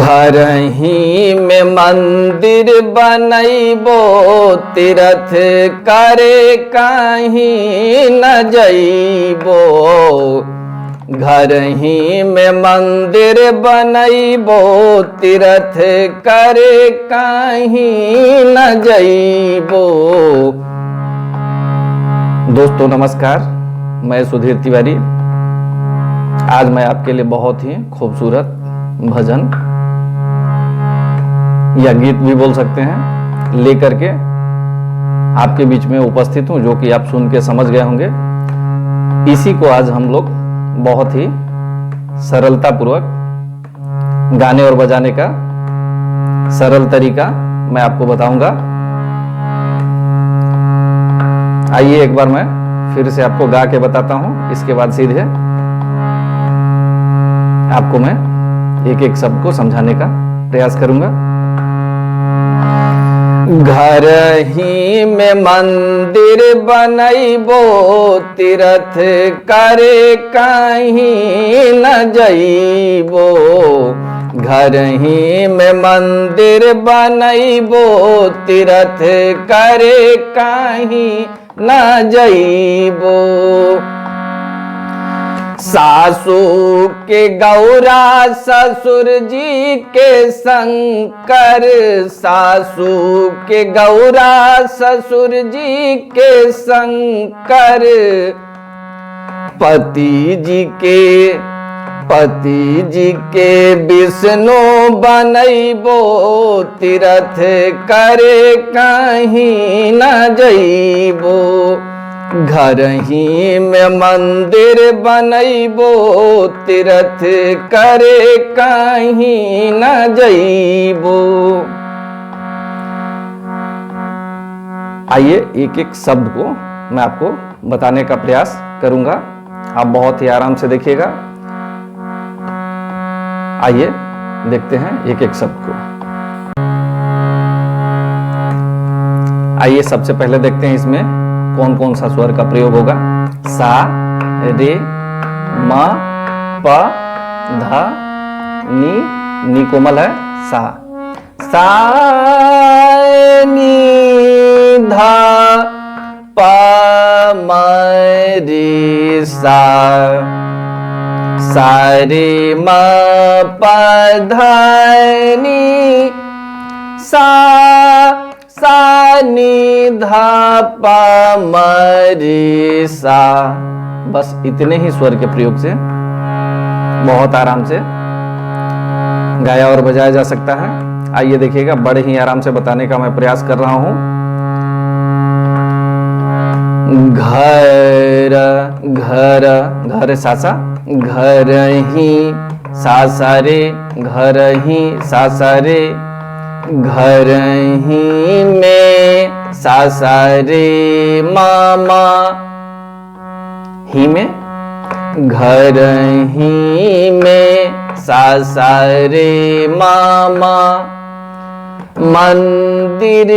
घर ही में मंदिर बनैबो, तीर्थ करे कहीं न जइबो। घर ही में मंदिर बनैबो, तीर्थ करे कहीं न जइबो। दोस्तों नमस्कार, मैं सुधीर तिवारी। आज मैं आपके लिए बहुत ही खूबसूरत भजन या गीत भी बोल सकते हैं लेकर के आपके बीच में उपस्थित हूं, जो कि आप सुन के समझ गए होंगे। इसी को आज हम लोग बहुत ही सरलता पूर्वक गाने और बजाने का सरल तरीका मैं आपको बताऊंगा। आइए एक बार मैं फिर से आपको गा के बताता हूं, इसके बाद सीधे आपको मैं एक एक शब्द को समझाने का प्रयास करूंगा। घर ही में मंदिर बनैबो, तीर्थ करे कहीं न जइबो। घर ही में मंदिर बनैबो, तीर्थ करे कहीं न जइबो। सासू के गौरा ससुर जी के शंकर, सासू के गौरा ससुर जी के शंकर। पति जी के विष्णु बनैबो, तीर्थ करे कहीं न जइबो। घर ही में मंदिर बनैबो, तीर्थ करे कहीं न जइबो। आइए एक एक शब्द को मैं आपको बताने का प्रयास करूंगा, आप बहुत ही आराम से देखिएगा। आइए देखते हैं एक एक शब्द को। आइए सबसे पहले देखते हैं इसमें कौन कौन सा स्वर का प्रयोग होगा। सा, रे, म, प, ध, नी कोमल है, सा। सा, नी, ध, प, म, रे, सा। सा, रे, म, प, ध, नी, सा। सा, नी, धा, पा, म, रे, सा। बस इतने ही स्वर के प्रयोग से बहुत आराम से गाया और बजाया जा सकता है। आइए देखिएगा, बड़े ही आराम से बताने का मैं प्रयास कर रहा हूं। घर, घर, घर सासा, घर ही सासा रे, घर ही सासा रे। घर ही में सासा रे मामा, ही में। घर ही में सासा रे मामा। मंदिर,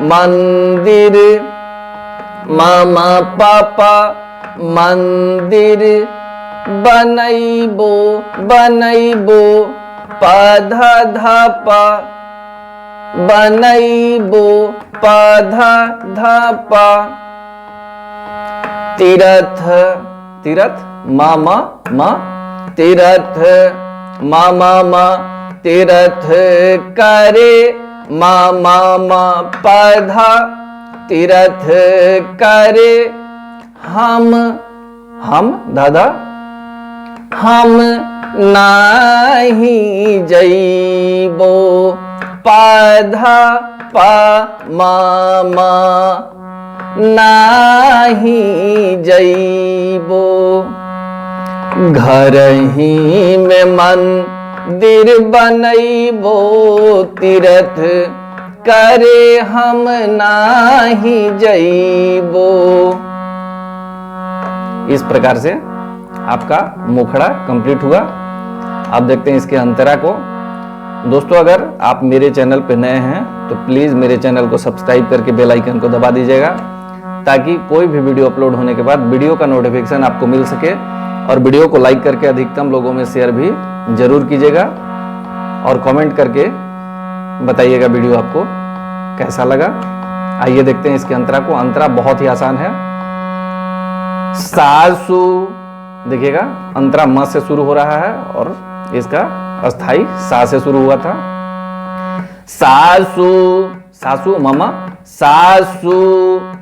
मंदिर, मामा पापा। मंदिर बनैबो, बनैबो, पधा धापा। बनैबो, पधा धापा। तीर्थ, तीर्थ, मामा मा। तीर्थ, मामा मा। तीर्थ करे, मामा मा, पधा। तीर्थ करे, हम दादा। हम नाही जइबो, पधा पा मामा। नाही जइबो। घर ही में मंदिर बनैबो, तीर्थ करे हम नाही जइबो। इस प्रकार से आपका मुखड़ा कंप्लीट हुआ। आप देखते हैं इसके अंतरा को। दोस्तों अगर आप मेरे चैनल पर नए हैं तो प्लीज़ मेरे चैनल को सब्सक्राइब करके बेल आइकन को दबा दीजिएगा, ताकि कोई भी वीडियो अपलोड होने के बाद वीडियो का नोटिफिकेशन आपको मिल सके। और वीडियो को लाइक करके अधिकतम लोगों में शेयर भी जरूर कीजिएगा। और कमेंट करके बताइएगा वीडियो आपको कैसा लगा। आइए देखते हैं इसके अंतरा को। अंतरा बहुत ही आसान है। सासु, देखिएगा अंतरा म से शुरू हो रहा है और इसका अस्थाई सा से शुरू हुआ था। सासु, सासु मामा, सासु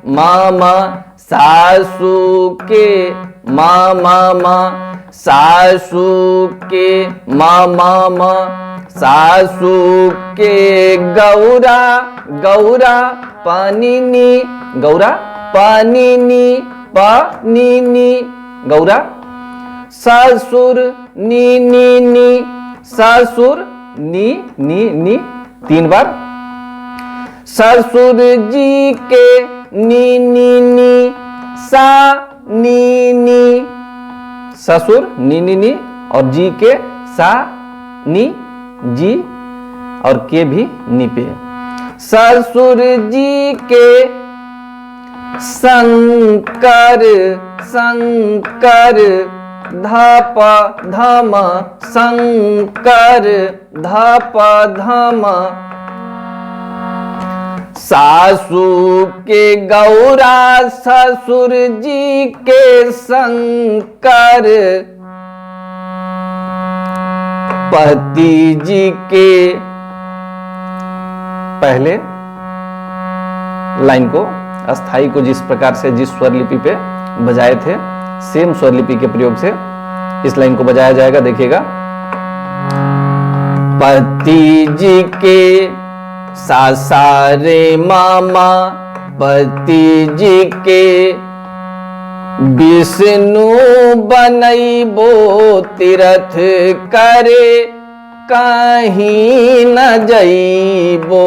मामा, सासु के मामा, सासु के मामा, सासु के गौरा, गौरा पानिनी, गौरा पानिनी, पानिनी गौरा। ससुर नी नी नी, ससुर नी नी नी 3 बार। ससुर जी के नी नी नी, सा नी नी, ससुर नी नी नी और जी के सा नी, जी और के भी नी पे। ससुर जी के शंकर, शंकर धप धम, शंकर धप धम। सासु के गौरा, ससुर जी के शंकर, पति जी के, पहले लाइन को अस्थाई को जिस प्रकार से जिस स्वर लिपि पे बजाए थे सेम स्वर लिपि के प्रयोग से इस लाइन को बजाया जाएगा। देखिएगा, पति जी के सा सा रे मामा, पति जी के विष्णु बनैबो तीर्थ करे कहीं न जइबो।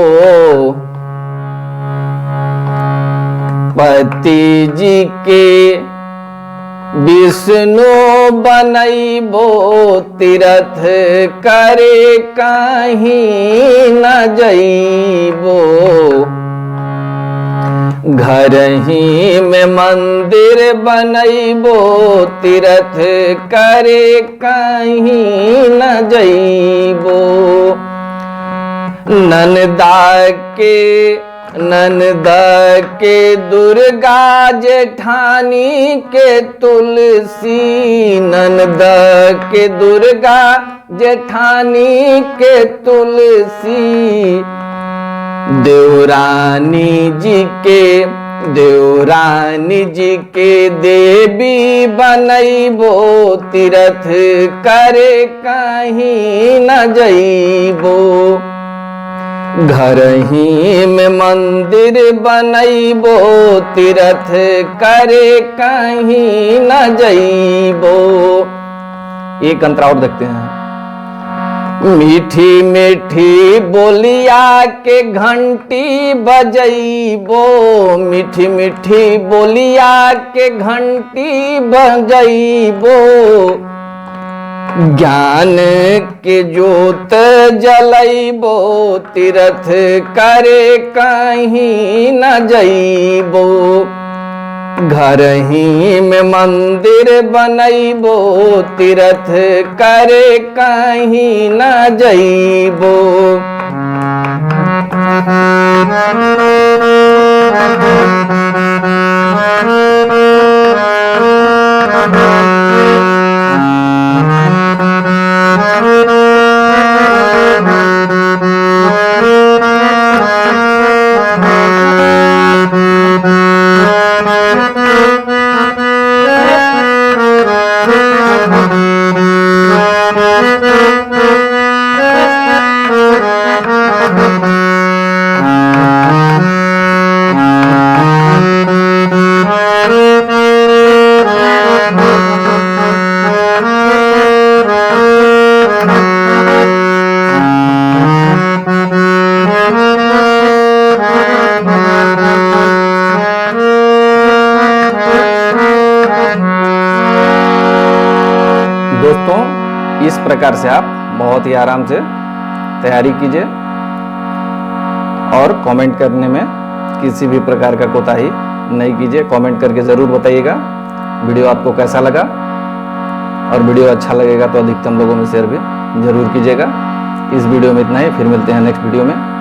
पति जी के विष्णु बनैबो तीर्थ करे कहीं न जइबो। घर ही में मंदिर बनैबो तीर्थ करे कहीं न जइबो। ननदा के दुर्गा जेठानी के तुलसी, ननदा के दुर्गा जेठानी के तुलसी। देवरानी जी के देवी बनैबो तीर्थ करे कहीं न जइबो। घर ही में मंदिर बनैबो तीर्थ करे कहीं न जइबो। एक अंतरा और देखते हैं। मीठी मीठी बोलिया के घंटी बजइबो, मीठी मीठी बोलिया के घंटी बजइबो। ज्ञान के जोत जलइबो तीर्थ करे कहीं न जइबो। घर ही में मंदिर बनैबो तीर्थ करे कहीं न जइबो। दोस्तों, इस प्रकार से आप बहुत ही आराम से तैयारी कीजिए और कमेंट करने में किसी भी प्रकार का कोताही नहीं कीजिए। कमेंट करके ज़रूर बताइएगा वीडियो आपको कैसा लगा, और वीडियो अच्छा लगेगा तो अधिकतम लोगों में शेयर भी ज़रूर कीजिएगा। इस वीडियो में इतना ही, फिर मिलते हैं नेक्स्ट वीडियो में।